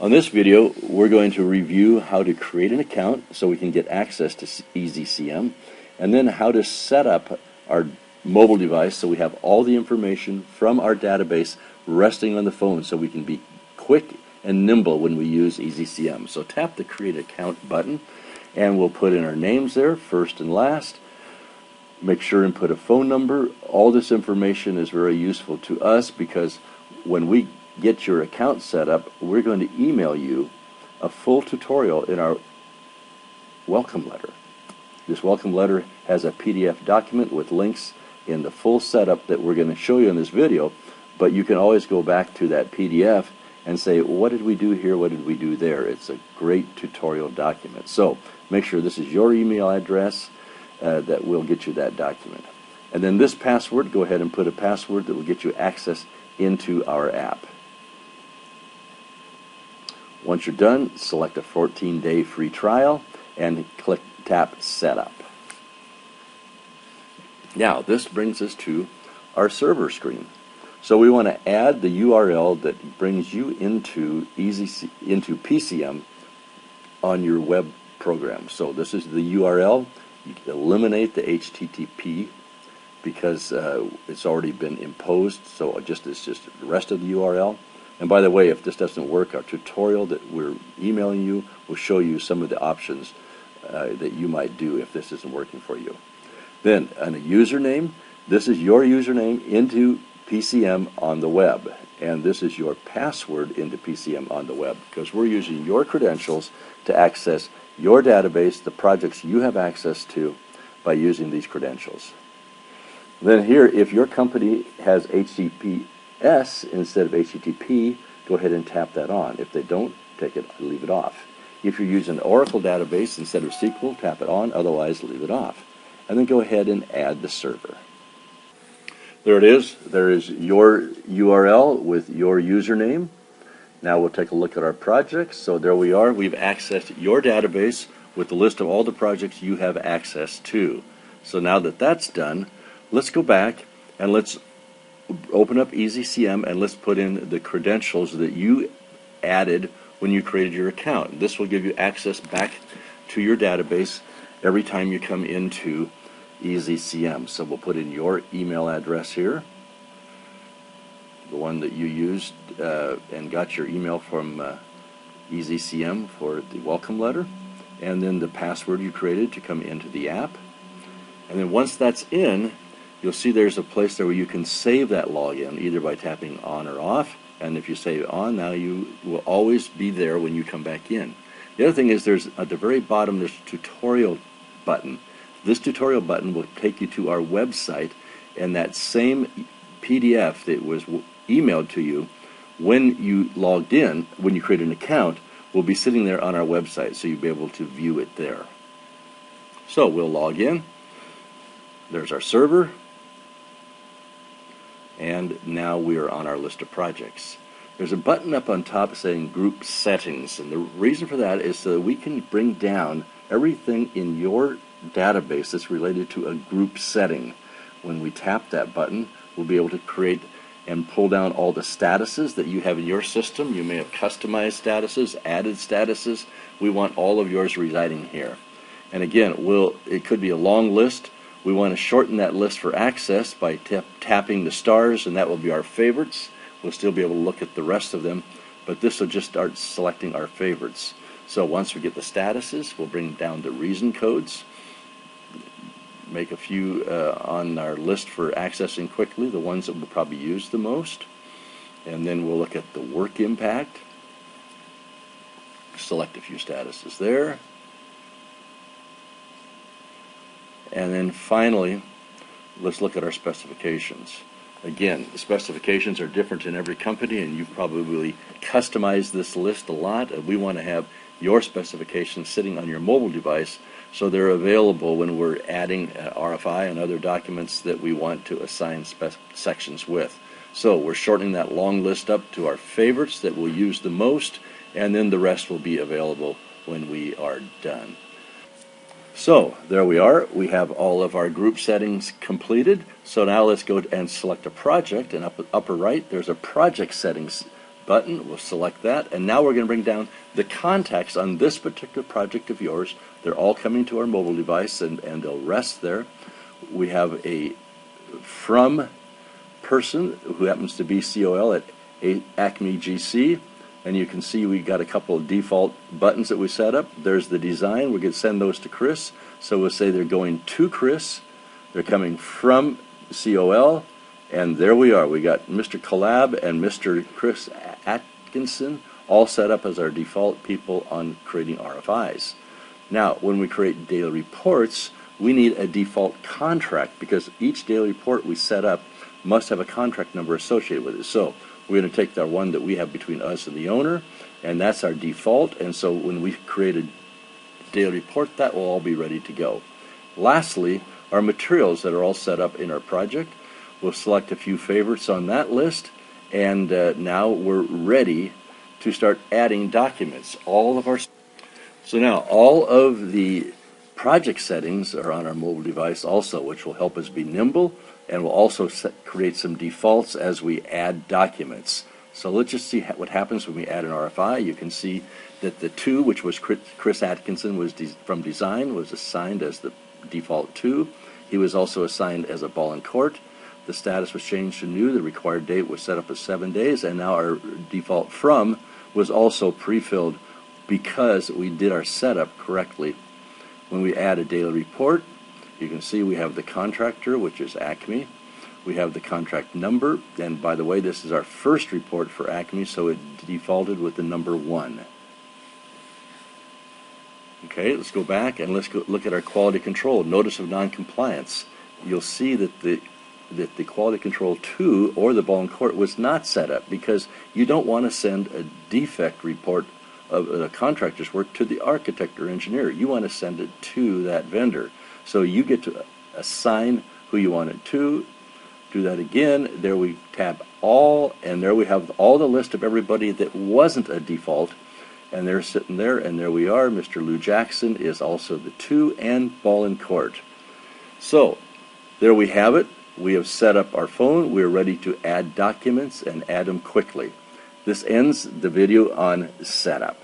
On this video, we're going to review how to create an account so we can get access to EZCM, and then how to set up our mobile device so we have all the information from our database resting on the phone so we can be quick and nimble when we use EZCM. So tap the Create Account button, and we'll put in our names there, first and last. Make sure and put a phone number. All this information is very useful to us because when we get your account set up, we're going to email you a full tutorial in our welcome letter. This welcome letter has a PDF document with links in the full setup that we're going to show you in this video, but you can always go back to that PDF and say, what did we do here, what did we do there? It's a great tutorial document. So make sure this is your email address that will get you that document. And then this password, go ahead and put a password that will get you access into our app. Once you're done, select a 14-day free trial and tap Setup. Now, this brings us to our server screen. So we want to add the URL that brings you into PCM on your web program. So this is the URL. You can eliminate the HTTP because it's already been imposed. So it's just the rest of the URL. And by the way, if this doesn't work, our tutorial that we're emailing you will show you some of the options that you might do if this isn't working for you. Then, on a username, this is your username into PCM on the web. And this is your password into PCM on the web because we're using your credentials to access your database, the projects you have access to by using these credentials. Then here, if your company has HTTPS instead of HTTP, go ahead and tap that on. If they don't, leave it off. If you're using an Oracle database instead of SQL, tap it on, otherwise leave it off. And then go ahead and add the server. There it is. There is your URL with your username. Now we'll take a look at our projects. So there we are. We've accessed your database with the list of all the projects you have access to. So now that that's done, let's go back and let's open up EZCM and let's put in the credentials that you added when you created your account. This will give you access back to your database every time you come into EZCM. So we'll put in your email address here, the one that you used and got your email from EZCM for the welcome letter, and then the password you created to come into the app. And then once that's in, you'll see there's a place there where you can save that login either by tapping on or off. And if you save it on, now you will always be there when you come back in. The other thing is there's at the very bottom there's a tutorial button. This tutorial button will take you to our website, and that same PDF that was emailed to you when you logged in, when you create an account, will be sitting there on our website, so you'll be able to view it there. So we'll log in. There's our server. And now we are on our list of projects. There's a button up on top saying Group Settings, and the reason for that is so that we can bring down everything in your database that's related to a group setting. When we tap that button, we'll be able to create and pull down all the statuses that you have in your system. You may have customized statuses, added statuses. We want all of yours residing here. And again, it could be a long list. We want to shorten that list for access by tapping the stars, and that will be our favorites. We'll still be able to look at the rest of them, but this will just start selecting our favorites. So once we get the statuses, we'll bring down the reason codes, make a few on our list for accessing quickly, the ones that we'll probably use the most, and then we'll look at the work impact, select a few statuses there. And then finally, let's look at our specifications. Again, the specifications are different in every company, and you've probably customized this list a lot. And we want to have your specifications sitting on your mobile device so they're available when we're adding RFI and other documents that we want to assign sections with. So we're shortening that long list up to our favorites that we'll use the most, and then the rest will be available when we are done. So there we are. We have all of our group settings completed. So now let's go and select a project, and up upper right there's a project settings button. We'll select that, and now we're going to bring down the contacts on this particular project of yours. They're all coming to our mobile device, and they'll rest there. We have a from person who happens to be COL at Acme GC, and you can see we got a couple of default buttons that we set up. There's the design. We're going to send those to Chris. So we'll say they're going to Chris. They're coming from COL, and there we are. We got Mr. Collab and Mr. Chris Atkinson all set up as our default people on creating RFIs. Now, when we create daily reports, we need a default contract because each daily report we set up must have a contract number associated with it. So we're going to take the one that we have between us and the owner, and that's our default. And so when we create a daily report, that will all be ready to go. Lastly, our materials that are all set up in our project. We'll select a few favorites on that list, and now we're ready to start adding documents. So now all of the project settings are on our mobile device also, which will help us be nimble, and will also create some defaults as we add documents. So let's just see what happens when we add an RFI. You can see that the 2, which was Chris Atkinson, was from design, was assigned as the default 2. He was also assigned as a ball and court. The status was changed to new. The required date was set up as 7 days, and now our default from was also pre-filled because we did our setup correctly. When we add a daily report, you can see we have the contractor, which is Acme. We have the contract number, and by the way, this is our first report for Acme, so it defaulted with the number 1. Okay, let's go back and let's go look at our quality control. Notice of non-compliance. You'll see that the quality control 2 or the ball and court was not set up because you don't want to send a defect report of a contractor's work to the architect or engineer. You want to send it to that vendor. So you get to assign who you want it to. Do that again. There we tab all, and there we have all the list of everybody that wasn't a default, and they're sitting there, and there we are. Mr. Lou Jackson is also the 2 and ball and court. So there we have it. We have set up our phone. We're ready to add documents and add them quickly. This ends the video on setup.